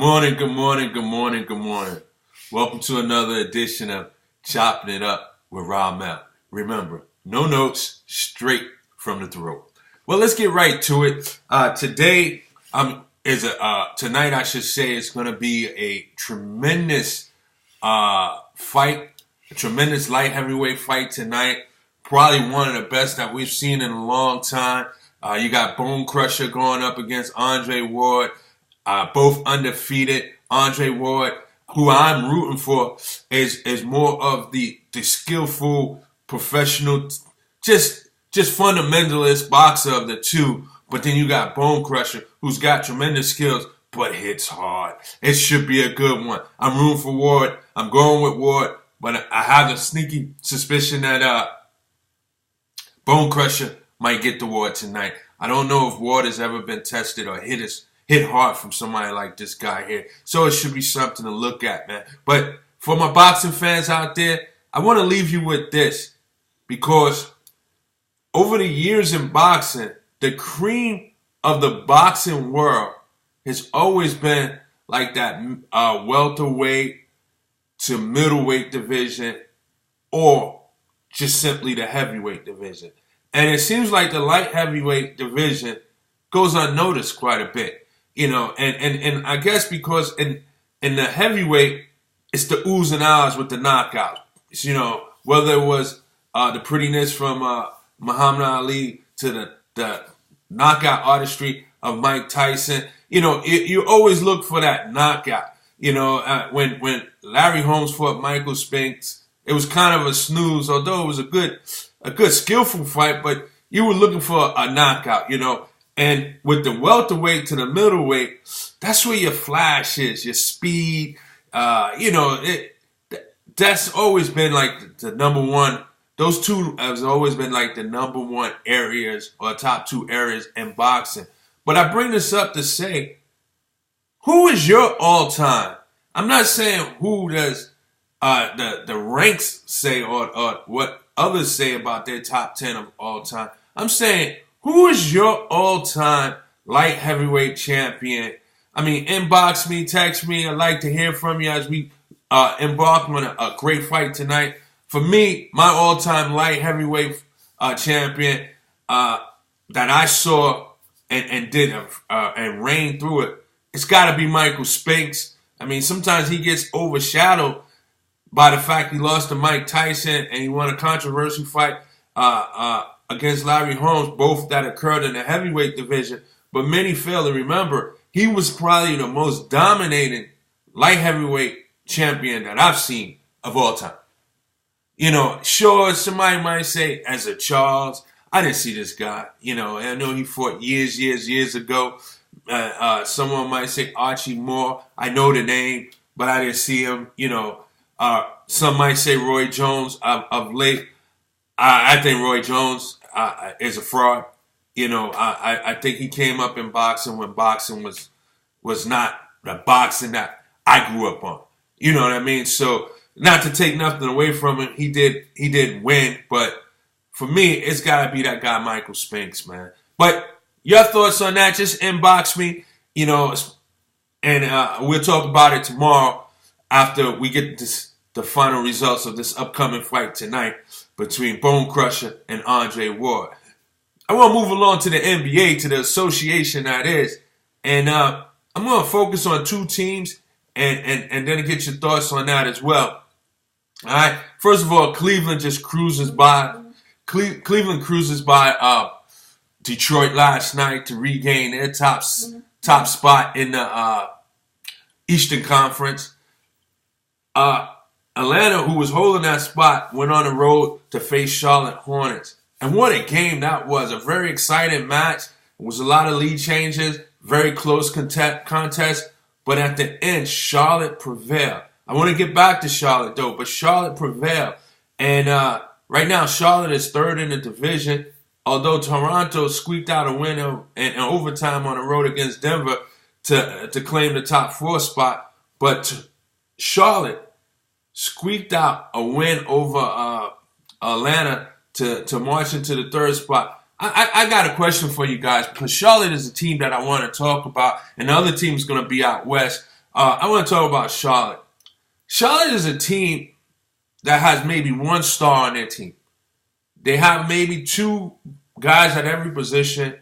morning, good morning, good morning, good morning. Welcome to another edition of Choppin It Up with Ramel. Remember, no notes, straight from the throat. Well, let's get right to it. Tonight I should say, is going to be a tremendous fight, a tremendous light heavyweight fight tonight. Probably one of the best that we've seen in a long time. You got Bone Crusher going up against Andre Ward. Both undefeated. Andre Ward, who I'm rooting for, is more of the skillful, professional, just fundamentalist boxer of the two. But then you got Bone Crusher, who's got tremendous skills, but hits hard. It should be a good one. I'm rooting for Ward. I'm going with Ward, but I have a sneaky suspicion that Bone Crusher might get the Ward tonight. I don't know if Ward has ever been tested or hit hard from somebody like this guy here. So it should be something to look at, man. But for my boxing fans out there, I want to leave you with this. Because over the years in boxing, the cream of the boxing world has always been like that welterweight to middleweight division, or just simply the heavyweight division. And it seems like the light heavyweight division goes unnoticed quite a bit. You know, and I guess because in the heavyweight, it's the oohs and ahs with the knockouts. You know, whether it was the prettiness from Muhammad Ali to the knockout artistry of Mike Tyson. You know, you always look for that knockout. You know, when Larry Holmes fought Michael Spinks, it was kind of a snooze, although it was a good skillful fight, but you were looking for a knockout, you know. And with the welterweight to the middleweight, that's where your flash is, your speed. You know, that's always been like the number one. Those two has always been like the number one areas, or top two areas in boxing. But I bring this up to say, who is your all-time? I'm not saying who does the ranks say or what others say about their top 10 of all time. I'm saying, who is your all-time light heavyweight champion? I mean, inbox me, text me. I'd like to hear from you as we embark on a great fight tonight. For me, my all-time light heavyweight champion that I saw and did and reigned through it, it's got to be Michael Spinks. I mean, sometimes he gets overshadowed by the fact he lost to Mike Tyson and he won a controversial fight against Larry Holmes, both that occurred in the heavyweight division. But many fail to remember, he was probably the most dominating light heavyweight champion that I've seen of all time. You know, sure, somebody might say, as a Charles, I didn't see this guy. You know, I know he fought years ago. Someone might say Archie Moore. I know the name, but I didn't see him. You know, some might say Roy Jones of late. I think Roy Jones is a fraud. You know, I think he came up in boxing when boxing was not the boxing that I grew up on. You know what I mean? So, not to take nothing away from him, he did win, but for me, it's got to be that guy Michael Spinks, man. But your thoughts on that, just inbox me, you know, and we'll talk about it tomorrow after we get the final results of this upcoming fight tonight between Bone Crusher and Andre Ward. I want to move along to the NBA, to the association that is, and I'm going to focus on two teams and then get your thoughts on that as well. All right. First of all, Cleveland just cruises by. Cleveland cruises by Detroit last night to regain their top spot in the Eastern Conference. Atlanta, who was holding that spot, went on the road to face Charlotte Hornets. And what a game that was. A very exciting match. It was a lot of lead changes, very close contest. But at the end, Charlotte prevailed. I want to get back to Charlotte, though, but Charlotte prevailed. And right now, Charlotte is third in the division, although Toronto squeaked out a win in overtime on the road against Denver to claim the top 4 spot. But Charlotte squeaked out a win over Atlanta to march into the 3rd spot. I got a question for you guys, because Charlotte is a team that I want to talk about, and the other team is going to be out west. I want to talk about Charlotte. Charlotte is a team that has maybe one star on their team. They have maybe two guys at every position,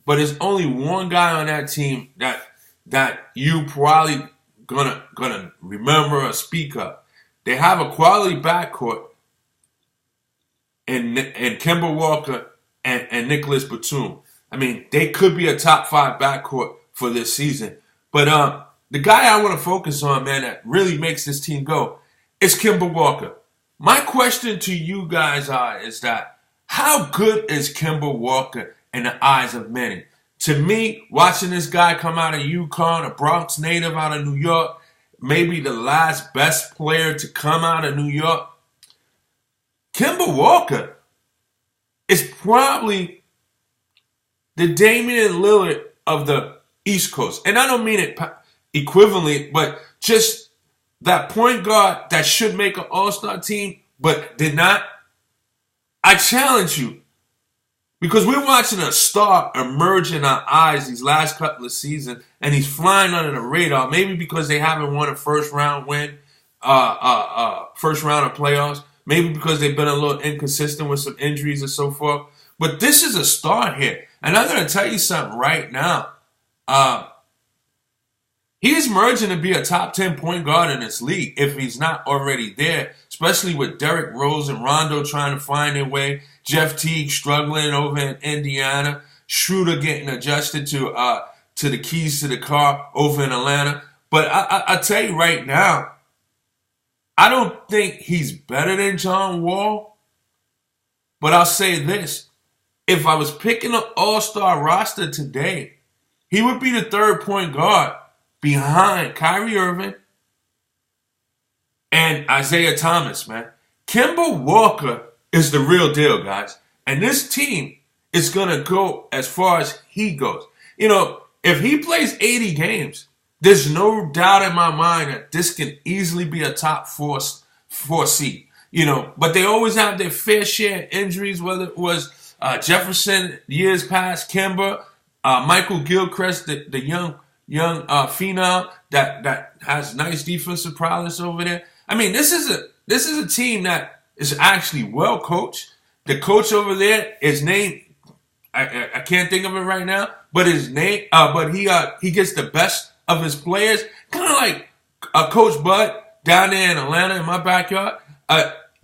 but there's only one guy on that team that you probably gonna remember or speak of. They have a quality backcourt and Kemba Walker and Nicholas Batum. I mean, they could be a top 5 backcourt for this season. But the guy I want to focus on, man, that really makes this team go is Kemba Walker. My question to you guys is that how good is Kemba Walker in the eyes of many? To me, watching this guy come out of UConn, a Bronx native out of New York, maybe the last best player to come out of New York, Kemba Walker is probably the Damon Lillard of the East Coast. And I don't mean it equivalently, but just that point guard that should make an all-star team but did not. I challenge you, because we're watching a star emerge in our eyes these last couple of seasons, and he's flying under the radar, maybe because they haven't won a first round of playoffs, maybe because they've been a little inconsistent with some injuries and so forth. But this is a star here. And I'm going to tell you something right now. He's emerging to be a top 10 point guard in this league if he's not already there, especially with Derrick Rose and Rondo trying to find their way, Jeff Teague struggling over in Indiana, Schroeder getting adjusted to the keys to the car over in Atlanta. But I tell you right now, I don't think he's better than John Wall. But I'll say this. If I was picking an all-star roster today, he would be the third point guard behind Kyrie Irving and Isaiah Thomas, man. Kemba Walker is the real deal, guys. And this team is going to go as far as he goes. You know, if he plays 80 games, there's no doubt in my mind that this can easily be a top four seed. You know, but they always have their fair share of injuries, whether it was Jefferson years past, Kemba, Michael Gilchrist, the young phenom that has nice defensive prowess over there. I mean, this is a team that is actually well coached. The coach over there, his name, I can't think of it right now, but his name, but he gets the best of his players, kind of like Coach Bud down there in Atlanta in my backyard.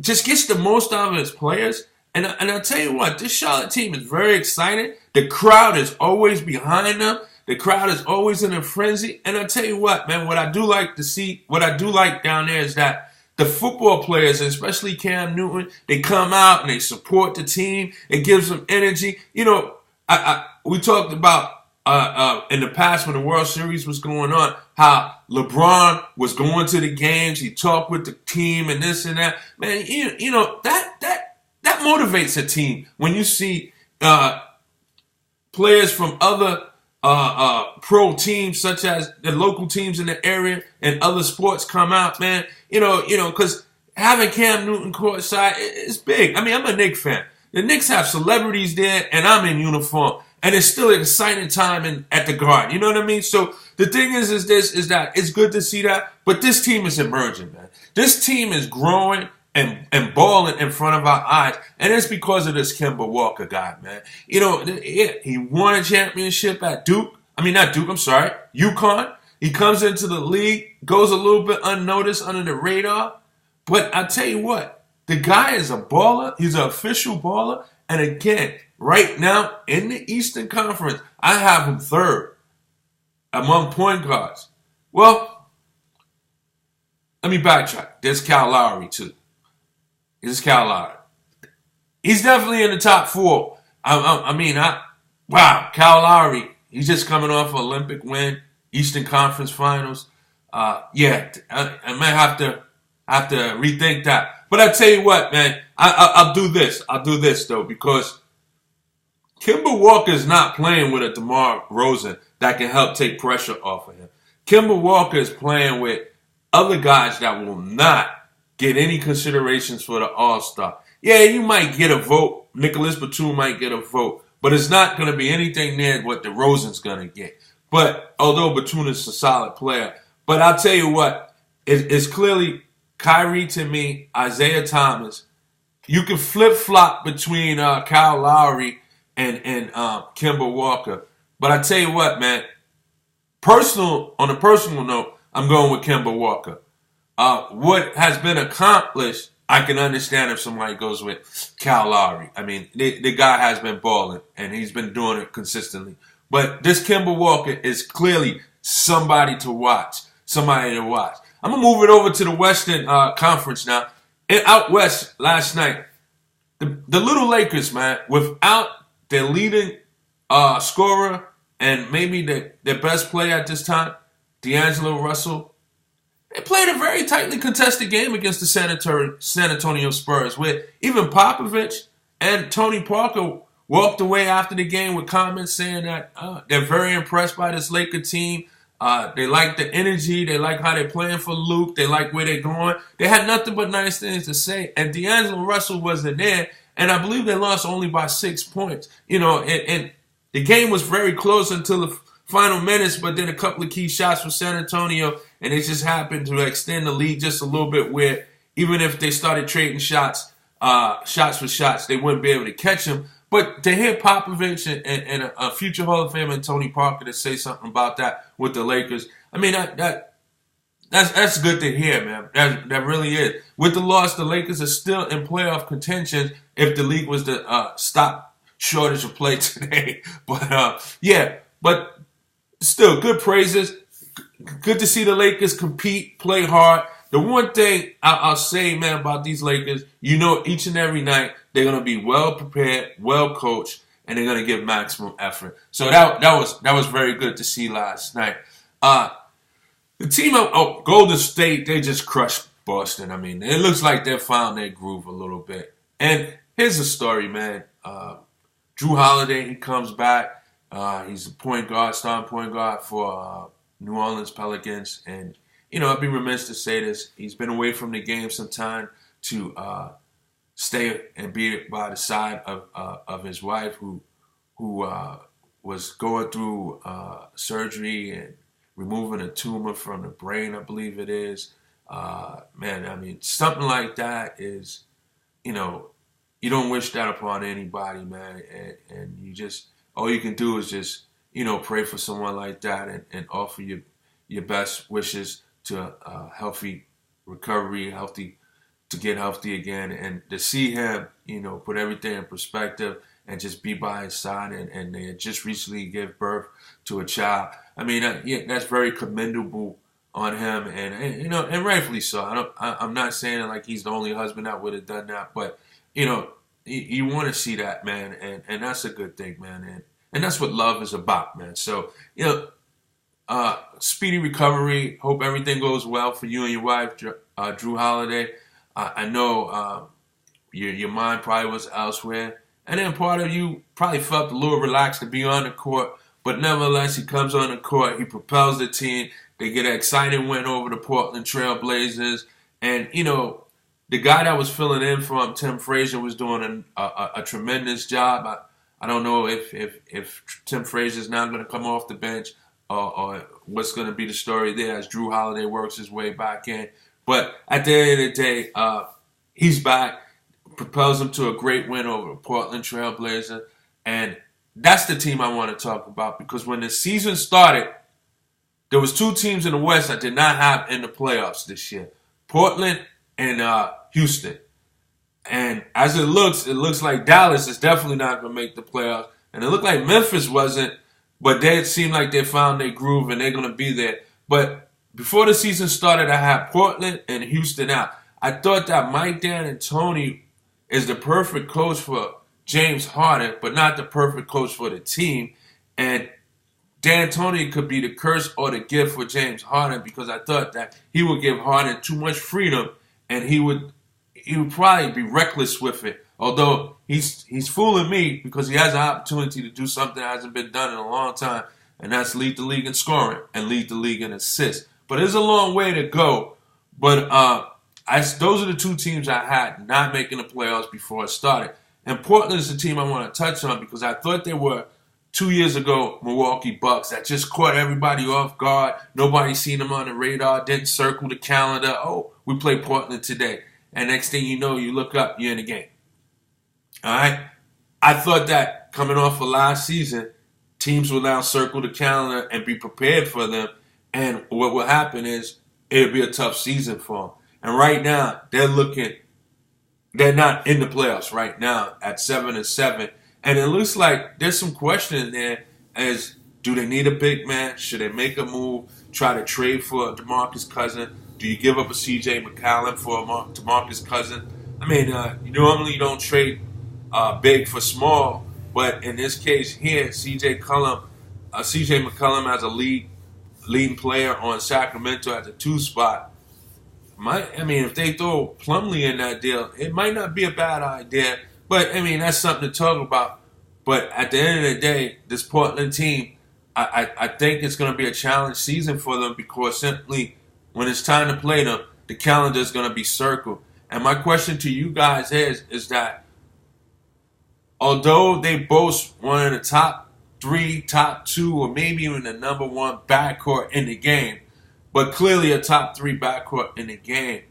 Just gets the most out of his players. And I'll tell you what, this Charlotte team is very excited. The crowd is always behind them. The crowd is always in a frenzy. And I'll tell you what, man, what I do like down there is that the football players, especially Cam Newton, they come out and they support the team. It gives them energy. You know, we talked about in the past when the World Series was going on, how LeBron was going to the games. He talked with the team and this and that. Man, you know that motivates a team when you see players from other pro teams, such as the local teams in the area and other sports, come out, man. You know, because having Cam Newton courtside is big. I mean, I'm a Knicks fan. The Knicks have celebrities there, and I'm in uniform. And it's still an exciting time at the Garden. You know what I mean? So the thing is that it's good to see that. But this team is emerging, man. This team is growing and balling in front of our eyes. And it's because of this Kemba Walker guy, man. You know, he won a championship at UConn. He comes into the league, goes a little bit unnoticed under the radar. But I tell you what, the guy is a baller. He's an official baller. And again, right now, in the Eastern Conference, I have him third among point guards. Well, let me backtrack. There's Kyle Lowry, too. He's definitely in the top 4. Wow, Kyle Lowry. He's just coming off an Olympic win, Eastern Conference Finals. I might have to rethink that. But I tell you what, man, I'll do this. I'll do this, though, because Kemba Walker is not playing with a DeMar DeRozan that can help take pressure off of him. Kemba Walker is playing with other guys that will not get any considerations for the All-Star. Yeah, you might get a vote. Nicholas Batum might get a vote. But it's not going to be anything near what DeRozan's going to get. But although Batum is a solid player, But I'll tell you what, it's clearly Kyrie to me, Isaiah Thomas. You can flip-flop between Kyle Lowry and Kemba Walker. But I tell you what, man, on a personal note, I'm going with Kemba Walker. What has been accomplished, I can understand if somebody goes with Kyle Lowry. I mean, the guy has been balling, and he's been doing it consistently. But this Kemba Walker is clearly somebody to watch. I'm going to move it over to the Western Conference now. And out West last night, the little Lakers, man, without their leading scorer and maybe their best player at this time, D'Angelo Russell, they played a very tightly contested game against the San Antonio Spurs, where even Popovich and Tony Parker walked away after the game with comments saying that they're very impressed by this Laker team. They like the energy. They like how they're playing for Luke. They like where they're going. They had nothing but nice things to say. And D'Angelo Russell wasn't there, and I believe they lost only by 6 points. And the game was very close until the final minutes, but then a couple of key shots for San Antonio, and it just happened to extend the lead just a little bit where even if they started trading shots for shots, they wouldn't be able to catch them. But to hear Popovich and a future Hall of Famer and Tony Parker to say something about that with the Lakers, I mean, that's good to hear, man. That really is. With the loss, the Lakers are still in playoff contention if the league was to stop shortage of play today. But still, good praises. Good to see the Lakers compete, play hard. The one thing I'll say, man, about these Lakers, each and every night they're going to be well prepared, well coached, and they're going to give maximum effort. So that was very good to see last night. The team of Golden State, they just crushed Boston. I mean, it looks like they found their groove a little bit. And here's the story, man. Drew Holiday, he comes back. He's a starting point guard for New Orleans Pelicans. And, I'd be remiss to say this. He's been away from the game some time to stay and be by the side of his wife who was going through surgery and removing a tumor from the brain, I believe it is. Man, I mean, something like that is, you don't wish that upon anybody, man. And you just, all you can do is just, pray for someone like that and offer your best wishes to a healthy recovery, to get healthy again, and to see him, put everything in perspective and just be by his side, and they had just recently gave birth to a child. I mean, that's very commendable on him, and rightfully so. I'm not saying it like he's the only husband that would have done that, but you want to see that, man, and that's a good thing, man, and that's what love is about, man. So speedy recovery. Hope everything goes well for you and your wife, Drew Holiday. I know your mind probably was elsewhere. And then part of you probably felt a little relaxed to be on the court. But nevertheless, he comes on the court. He propels the team. They get an exciting win over the Portland Trail Blazers. And, the guy that was filling in for him, Tim Frazier, was doing a tremendous job. I don't know if Tim Frazier's now going to come off the bench or what's going to be the story there as Drew Holiday works his way back in. But at the end of the day, he's back, propels him to a great win over the Portland Trail Blazers. And that's the team I want to talk about, because when the season started, there was two teams in the West I did not have in the playoffs this year, Portland and Houston. And as it looks like Dallas is definitely not going to make the playoffs. And it looked like Memphis wasn't, but they seemed like they found their groove and they're going to be there. But before the season started, I had Portland and Houston out. I thought that Mike D'Antoni is the perfect coach for James Harden, but not the perfect coach for the team. And D'Antoni could be the curse or the gift for James Harden, because I thought that he would give Harden too much freedom and he would probably be reckless with it. Although he's fooling me, because he has an opportunity to do something that hasn't been done in a long time, and that's lead the league in scoring and lead the league in assists. But it's a long way to go. But those are the two teams I had not making the playoffs before it started. And Portland is the team I want to touch on, because I thought they were 2 years ago Milwaukee Bucks that just caught everybody off guard. Nobody seen them on the radar, didn't circle the calendar. Oh, we play Portland today. And next thing you know, you look up, you're in the game. All right? I thought that coming off of last season, teams will now circle the calendar and be prepared for them. And what will happen is it'll be a tough season for them. And right now, they're not in the playoffs right now at 7-7. And it looks like there's some question there as, do they need a big man? Should they make a move, try to trade for DeMarcus Cousins? Do you give up a CJ McCollum for a DeMarcus Cousins? I mean, you normally don't trade big for small, but in this case here, CJ McCollum as a leading player on Sacramento at the 2 spot. If they throw Plumlee in that deal, it might not be a bad idea. But, that's something to talk about. But at the end of the day, this Portland team, I think it's going to be a challenge season for them because simply when it's time to play them, the calendar is going to be circled. And my question to you guys is that although they boast one of the top 3, top 2, or maybe even the number 1 backcourt in the game, but clearly a top 3 backcourt in the game,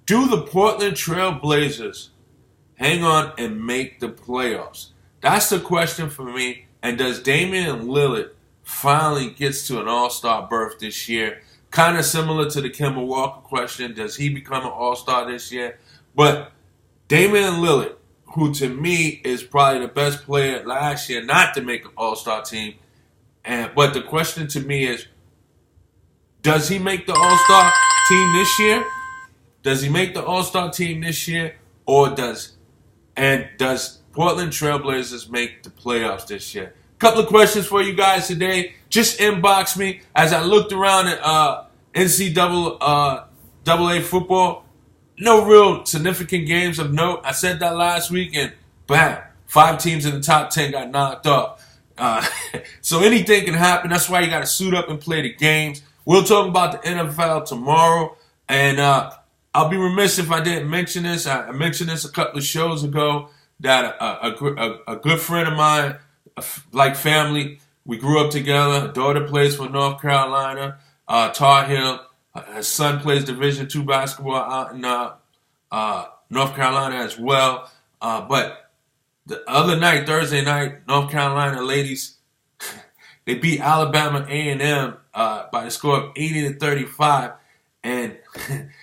do the Portland Trail Blazers hang on and make the playoffs? That's the question for me. And does Damon Lillard finally gets to an all-star berth this year? Kind of similar to the Kemba Walker question. Does he become an all-star this year? But Damon Lillard, who to me is probably the best player last year not to make an all-star team. But the question to me is, does he make the all-star team this year? Does he make the all-star team this year? Or does Portland Trailblazers make the playoffs this year? Couple of questions for you guys today. Just inbox me. As I looked around at NCAA football, no real significant games of note. I said that last week, and bam, 5 teams in the top 10 got knocked off. So anything can happen. That's why you got to suit up and play the games. We'll talk about the NFL tomorrow, and I'll be remiss if I didn't mention this. I mentioned this a couple of shows ago that a good friend of mine, like family, we grew up together. Her daughter plays for North Carolina, Tar Heel. Her son plays Division II basketball out in North Carolina as well. But the other night, Thursday night, North Carolina ladies, they beat Alabama A&M by the score of 80-35. And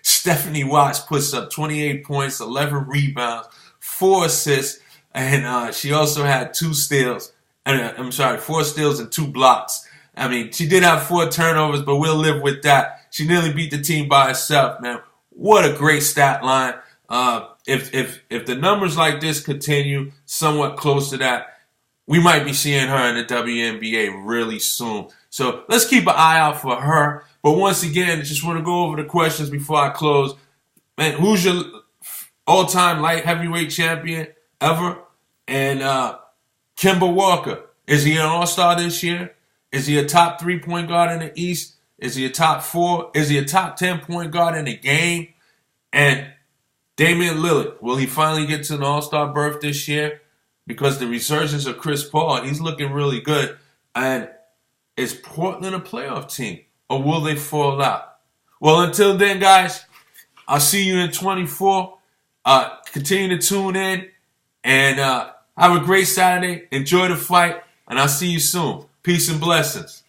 Stephanie Watts puts up 28 points, 11 rebounds, 4 assists, and she also had 2 steals. 4 steals and 2 blocks. She did have 4 turnovers, but we'll live with that. She nearly beat the team by herself, man. What a great stat line. If the numbers like this continue, somewhat close to that, we might be seeing her in the WNBA really soon. So let's keep an eye out for her. But once again, I just want to go over the questions before I close. Man, who's your all-time light heavyweight champion ever? And Kemba Walker, is he an all-star this year? Is he a top 3 point guard in the East? Is he a top 4? Is he a top 10 point guard in the game? And Damian Lillard, will he finally get to an all-star berth this year? Because the resurgence of Chris Paul, he's looking really good. And is Portland a playoff team? Or will they fall out? Well, until then, guys, I'll see you in 24. Continue to tune in. And have a great Saturday. Enjoy the fight. And I'll see you soon. Peace and blessings.